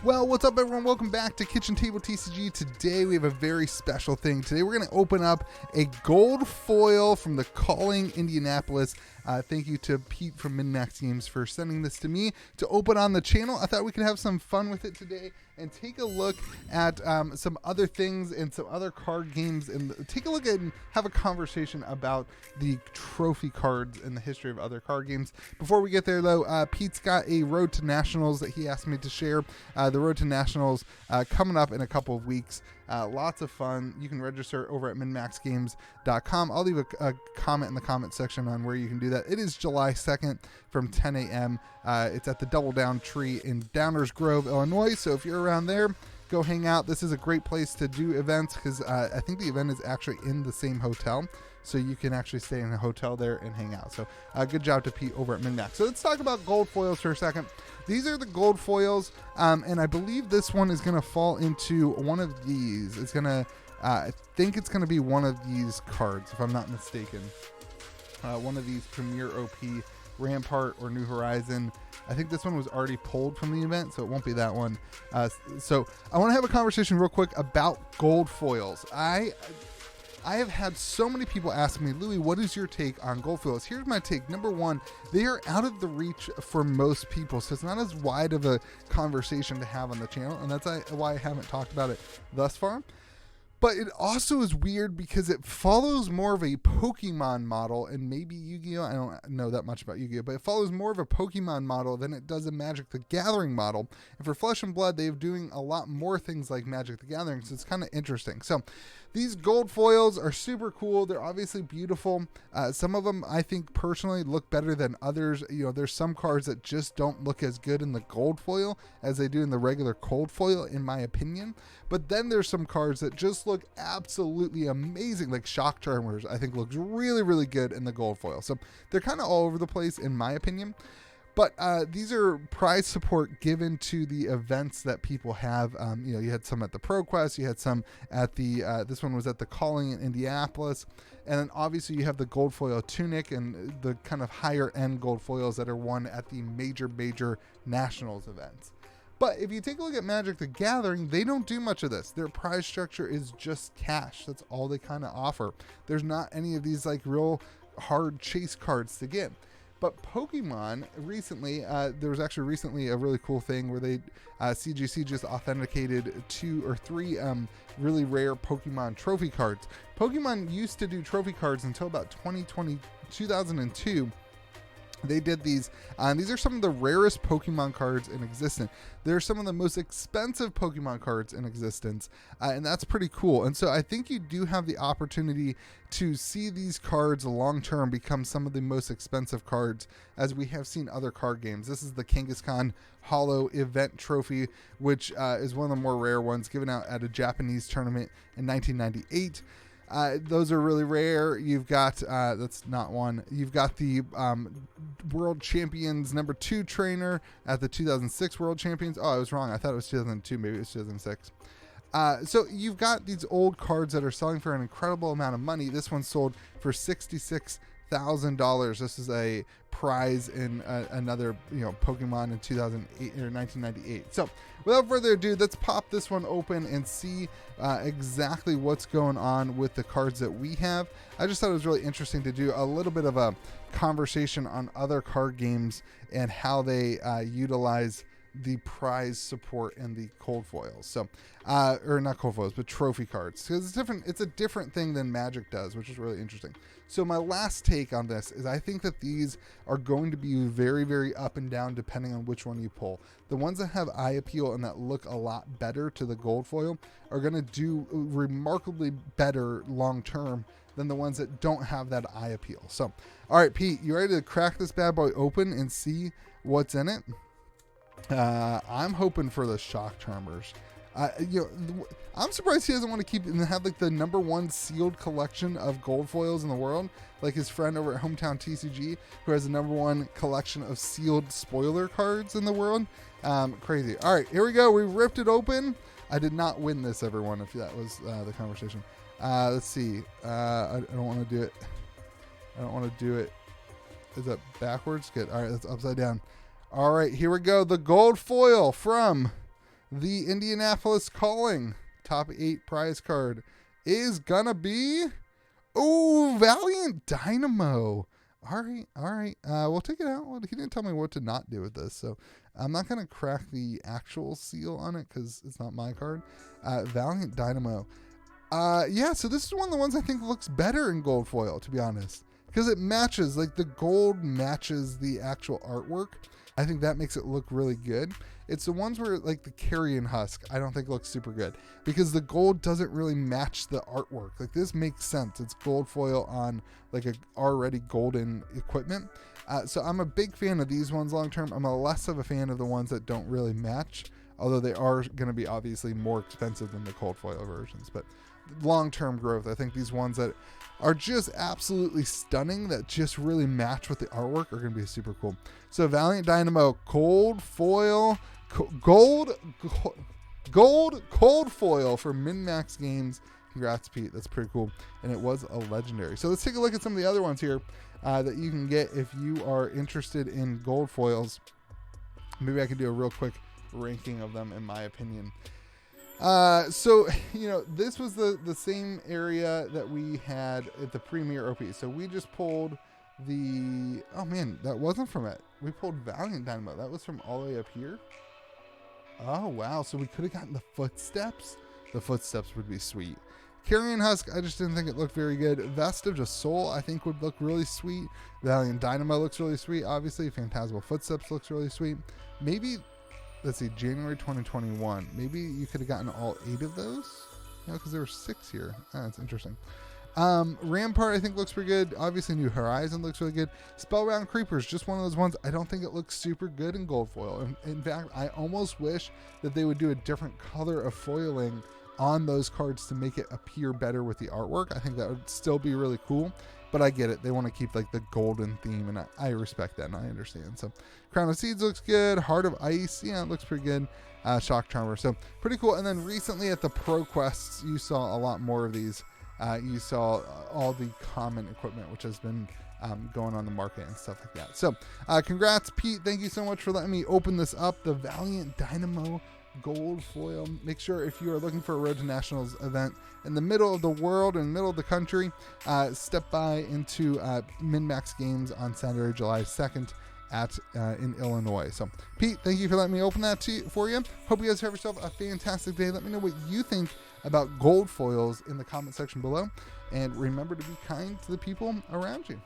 Well, what's up, everyone? Welcome back to Kitchen Table TCG. Today we have a very special thing. Today we're going to open up a gold foil from the Calling Indianapolis. Thank you to Pete from MinMax Games for sending this to me to open on the channel. I thought we could have some fun with it today and take a look at some other things and some other card games, and take a look at and have a conversation about the trophy cards and the history of other card games. Before we get there, though, Pete's got a Road to Nationals that he asked me to share. The Road to Nationals coming up in a couple of weeks. Lots of fun. You can register over at minmaxgames.com. I'll leave a comment in the comment section on where you can do that. It is July 2nd from 10 a.m. It's at the Double Down Tree in Downers Grove, Illinois. So if you're around there, go hang out. This is a great place to do events because I think the event is actually in the same hotel. So you can actually stay in a hotel there and hang out. So good job to Pete over at MinMax. So let's talk about gold foils for a second. These are the gold foils, and I believe this one is going to fall into one of these. It's going to, I think it's going to be one of these cards, if I'm not mistaken. One of these Premier OP, Rampart, or New Horizon. I think this one was already pulled from the event, so it won't be that one. So I want to have a conversation real quick about gold foils. I have had so many people ask me, Louis, what is your take on gold foils? Here's my take. Number one, they are out of the reach for most people, so it's not as wide of a conversation to have on the channel, and that's why I haven't talked about it thus far. But it also is weird because it follows more of a Pokemon model, and maybe Yu-Gi-Oh! I don't know that much about Yu-Gi-Oh! But it follows more of a Pokemon model than it does a Magic the Gathering model. And for Flesh and Blood, they're doing a lot more things like Magic the Gathering, so it's kind of interesting. So these gold foils are super cool. They're obviously beautiful. Some of them, I think, personally look better than others. You know, there's some cards that just don't look as good in the gold foil as they do in the regular cold foil, in my opinion. But then there's some cards that just look absolutely amazing, like Shock Charmers, I think looks really, really good in the gold foil. So they're kind of all over the place, in my opinion. But these are prize support given to the events that people have. You know, you had some at the ProQuest, you had some at the, this one was at the Calling in Indianapolis. And then obviously you have the gold foil tunic and the kind of higher end gold foils that are won at the major nationals events. But if you take a look at Magic the Gathering, they don't do much of this. Their prize structure is just cash. That's all they kind of offer. There's not any of these like real hard chase cards to get. But Pokemon recently, there was actually recently a really cool thing where they, CGC just authenticated 2 or 3 really rare Pokemon trophy cards. Pokemon used to do trophy cards until about 2002. They did these, and these are some of the rarest Pokemon cards in existence. They're some of the most expensive Pokemon cards in existence, and that's pretty cool. And so I think you do have the opportunity to see these cards long-term become some of the most expensive cards, as we have seen other card games. This is the Kangaskhan Holo Event Trophy, which is one of the more rare ones, given out at a Japanese tournament in 1998. Those are really rare. You've got, that's not one. You've got the World Champions #2 trainer at the 2006 World Champions. Oh, I was wrong. I thought it was 2002. Maybe it was 2006. So you've got these old cards that are selling for an incredible amount of money. This one sold for $66,000. This is a prize in another, Pokemon in 2008 or 1998. So without further ado, let's pop this one open and see exactly what's going on with the cards that we have. I just thought it was really interesting to do a little bit of a conversation on other card games and how they utilize the prize support and the cold foils. So, or not cold foils, but trophy cards. Because it's different. It's a different thing than Magic does, which is really interesting. So my last take on this is I think that these are going to be very, very up and down depending on which one you pull. The ones that have eye appeal and that look a lot better to the gold foil are going to do remarkably better long term than the ones that don't have that eye appeal. So, all right, Pete, you ready to crack this bad boy open and see what's in it? I'm hoping for the Shock Charmers. I'm surprised he doesn't want to keep and have like the #1 sealed collection of gold foils in the world, like his friend over at Hometown TCG, who has the #1 collection of sealed spoiler cards in the world. Crazy. All right, here we go. We ripped it open. I did not win this, everyone, if that was the conversation. Let's see. I don't want to do it. I don't want to do it. Is that backwards? Good. All right, that's upside down. All right, here we go. The gold foil from the Indianapolis Calling top 8 prize card is gonna be, oh, Valiant Dynamo. All right. We'll take it out. He didn't tell me what to not do with this, so I'm not going to crack the actual seal on it because it's not my card. Valiant Dynamo. Yeah, so this is one of the ones I think looks better in gold foil, to be honest, because it matches, like the gold matches the actual artwork. I think that makes it look really good. It's the ones where, like the carrion husk, I don't think looks super good because the gold doesn't really match the artwork. Like this makes sense. It's gold foil on like a already golden equipment. So I'm a big fan of these ones long term. I'm a less of a fan of the ones that don't really match, although they are going to be obviously more expensive than the cold foil versions. But long-term growth, I think these ones that are just absolutely stunning, that just really match with the artwork, are going to be super cool. So Valiant Dynamo cold foil, cold foil for Min-Max Games. Congrats, Pete. That's pretty cool. And it was a legendary. So let's take a look at some of the other ones here that you can get if you are interested in gold foils. Maybe I can do a real quick ranking of them, in my opinion. So, you know, this was the same area that we had at the Premier OP. So we just pulled the, oh man, that wasn't from it. We pulled Valiant Dynamo. That was from all the way up here. Oh, wow. So we could have gotten the Footsteps. The Footsteps would be sweet. Carrion Husk, I just didn't think it looked very good. Vestige of Soul, I think would look really sweet. Valiant Dynamo looks really sweet. Obviously, Phantasmal Footsteps looks really sweet. Maybe, let's see, January 2021. Maybe you could have gotten all 8 of those. You know, because there were 6 here. That's interesting. Rampart, I think, looks pretty good. Obviously, New Horizon looks really good. Spellbound Creepers, just one of those ones. I don't think it looks super good in gold foil. In fact, I almost wish that they would do a different color of foiling on those cards to make it appear better with the artwork. I think that would still be really cool, but I get it. They want to keep like the golden theme, and I respect that, and I understand. So Crown of Seeds looks good. Heart of Ice, yeah, it looks pretty good. Shock Charmer, so pretty cool. And then recently at the Pro Quests, you saw a lot more of these. You saw all the common equipment, which has been going on the market and stuff like that. So congrats, Pete. Thank you so much for letting me open this up. The Valiant Dynamo gold foil. Make sure if you are looking for a Road to Nationals event in the middle of the world, in the middle of the country, step by into Min-Max Games on Saturday, July 2nd in Illinois. So Pete, thank you for letting me open that for you. Hope you guys have yourself a fantastic day. Let me know what you think about gold foils in the comment section below, and remember to be kind to the people around you.